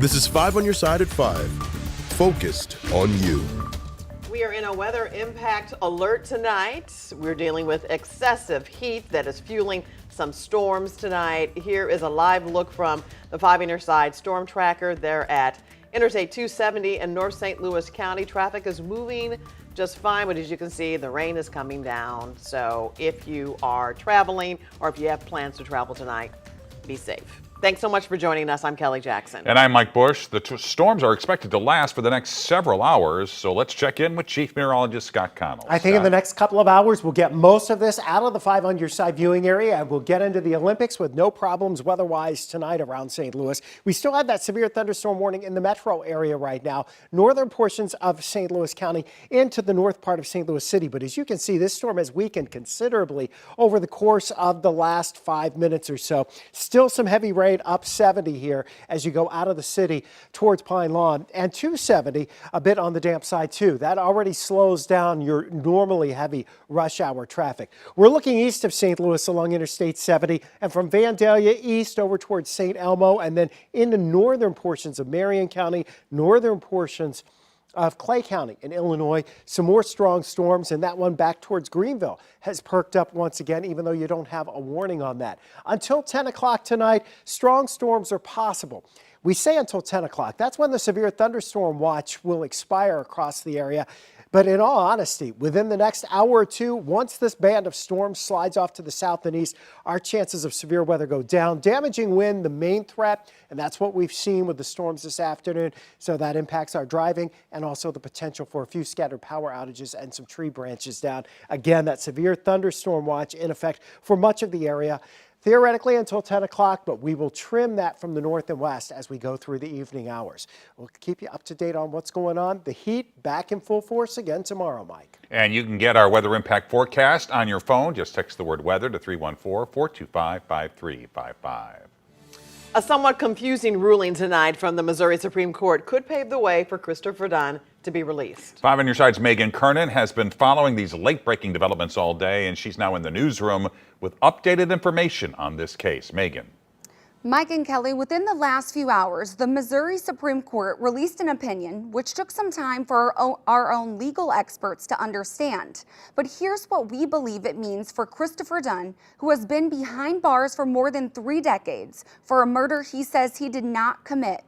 This is 5 on your side at 5. Focused on you. We are in a weather impact alert tonight. We're dealing with excessive heat that is fueling some storms tonight. Here is a live look from the 5 on your side storm tracker. They're at Interstate 270 in North St. Louis County. Traffic is moving just fine, but as you can see, the rain is coming down. So if you are traveling or if you have plans to travel tonight, be safe. Thanks so much for joining us. I'm Kelly Jackson. And I'm Mike Bush. The storms are expected to last for the next several hours, so let's check in with Chief Meteorologist Scott Connell. I think in the next couple of hours, we'll get most of this out of the 5 on your side viewing area, and we'll get into the Olympics with no problems weather-wise tonight around St. Louis. We still have that severe thunderstorm warning in the metro area right now, northern portions of St. Louis County into the north part of St. Louis City. But as you can see, this storm has weakened considerably over the course of the last 5 minutes or so. Still some heavy rain up 70 here as you go out of the city towards Pine Lawn, and 270 a bit on the damp side too. That already slows down your normally heavy rush hour traffic. We're looking east of St. Louis along Interstate 70 and from Vandalia east over towards St. Elmo and then into northern portions of Marion County, northern portions of Clay County in Illinois. Some more strong storms, and that one back towards Greenville has perked up once again, even though you don't have a warning on that. Until 10 o'clock tonight, strong storms are possible. We say until 10 o'clock. That's when the severe thunderstorm watch will expire across the area. But in all honesty, within the next hour or two, once this band of storms slides off to the south and east, our chances of severe weather go down. Damaging wind, the main threat, and that's what we've seen with the storms this afternoon. So that impacts our driving and also the potential for a few scattered power outages and some tree branches down. Again, that severe thunderstorm watch in effect for much of the area. Theoretically until 10 o'clock, but we will trim that from the north and west as we go through the evening hours. We'll keep you up to date on what's going on. The heat back in full force again tomorrow, Mike. And you can get our weather impact forecast on your phone. Just text the word weather to 314-425-5355. A somewhat confusing ruling tonight from the Missouri Supreme Court could pave the way for Christopher Dunn to be released. 5 on your side's Megan Kernan has been following these late-breaking developments all day, and she's now in the newsroom with updated information on this case. Megan. Mike and Kelly, within the last few hours, the Missouri Supreme Court released an opinion which took some time for our own legal experts to understand. But here's what we believe it means for Christopher Dunn, who has been behind bars for more than 3 decades for a murder he says he did not commit.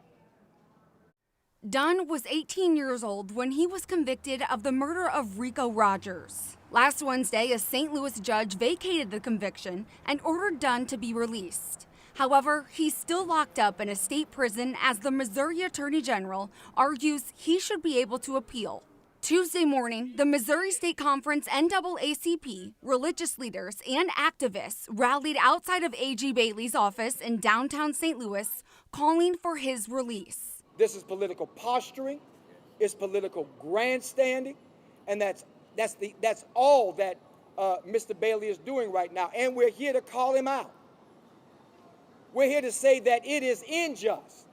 Dunn was 18 years old when he was convicted of the murder of Rico Rogers. Last Wednesday, a St. Louis judge vacated the conviction and ordered Dunn to be released. However, he's still locked up in a state prison as the Missouri Attorney General argues he should be able to appeal. Tuesday morning, the Missouri State Conference NAACP, religious leaders, and activists rallied outside of A.G. Bailey's office in downtown St. Louis, calling for his release. This is political posturing, it's political grandstanding, and that's all that Mr. Bailey is doing right now, and we're here to call him out. We're here to say that it is unjust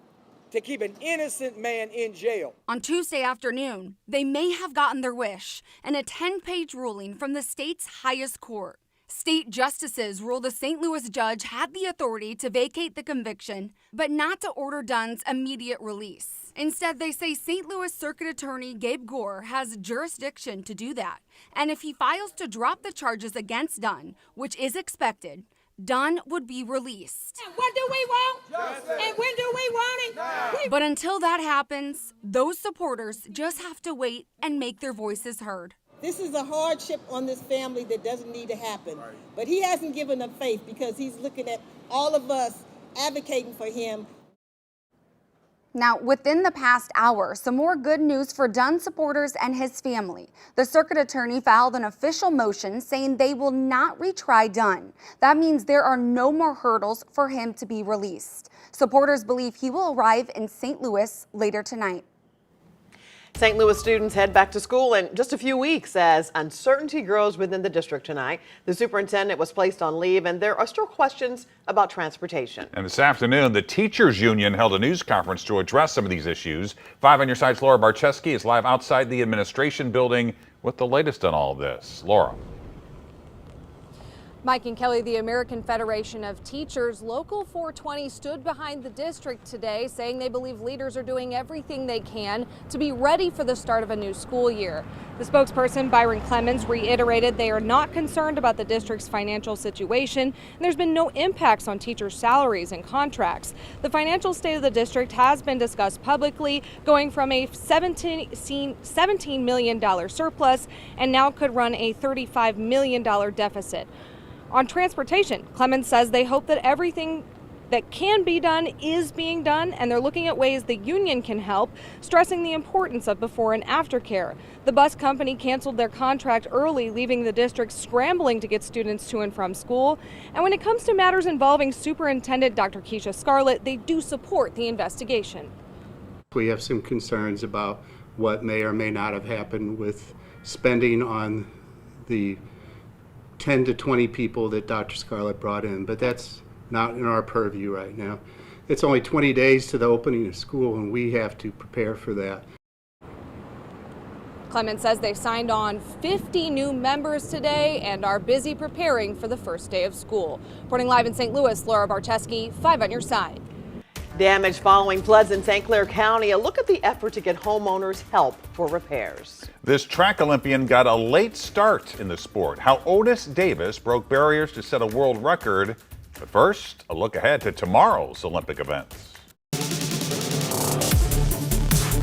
to keep an innocent man in jail. On Tuesday afternoon, they may have gotten their wish in a 10-page ruling from the state's highest court. State justices ruled the St. Louis judge had the authority to vacate the conviction, but not to order Dunn's immediate release. Instead, they say St. Louis Circuit Attorney Gabe Gore has jurisdiction to do that. And if he files to drop the charges against Dunn, which is expected, Dunn would be released. What do we want? Justice. And when do we want it? Now. But until that happens, those supporters just have to wait and make their voices heard. This is a hardship on this family that doesn't need to happen. Right. But he hasn't given up faith because he's looking at all of us advocating for him. Now, within the past hour, some more good news for Dunn supporters and his family. The circuit attorney filed an official motion saying they will not retry Dunn. That means there are no more hurdles for him to be released. Supporters believe he will arrive in St. Louis later tonight. St. Louis students head back to school in just a few weeks as uncertainty grows within the district tonight. The superintendent was placed on leave, and there are still questions about transportation. And this afternoon, the teachers union held a news conference to address some of these issues. 5 on your side's Laura Barczewski is live outside the administration building with the latest on all of this. Laura. Mike and Kelly, the American Federation of Teachers Local 420 stood behind the district today, saying they believe leaders are doing everything they can to be ready for the start of a new school year. The spokesperson, Byron Clemens, reiterated they are not concerned about the district's financial situation, and there's been no impacts on teachers' salaries and contracts. The financial state of the district has been discussed publicly, going from a $17 million surplus and now could run a $35 million deficit. On transportation, Clemens says they hope that everything that can be done is being done, and they're looking at ways the union can help, stressing the importance of before and after care. The bus company canceled their contract early, leaving the district scrambling to get students to and from school. And when it comes to matters involving Superintendent Dr. Keisha Scarlett, they do support the investigation. We have some concerns about what may or may not have happened with spending on the 10 to 20 people that Dr. Scarlett brought in, but that's not in our purview right now. It's only 20 days to the opening of school, and we have to prepare for that. Clemens says they signed on 50 new members today and are busy preparing for the first day of school. Reporting live in St. Louis, Laura Barcheski, 5 on your side. Damage following floods in St. Clair County. A look at the effort to get homeowners help for repairs. This track Olympian got a late start in the sport. How Otis Davis broke barriers to set a world record. But first, a look ahead to tomorrow's Olympic events.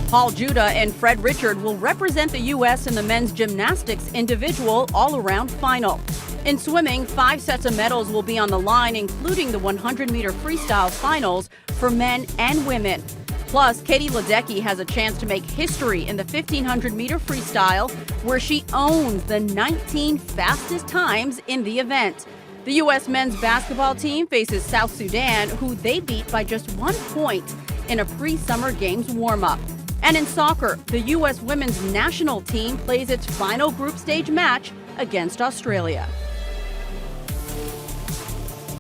Paul Judah and Fred Richard will represent the U.S. in the men's gymnastics individual all-around final. In swimming, 5 sets of medals will be on the line, including the 100-meter freestyle finals for men and women. Plus, Katie Ledecky has a chance to make history in the 1,500-meter freestyle, where she owns the 19 fastest times in the event. The U.S. men's basketball team faces South Sudan, who they beat by just 1 point in a pre-summer games warm-up. And in soccer, the U.S. women's national team plays its final group stage match against Australia.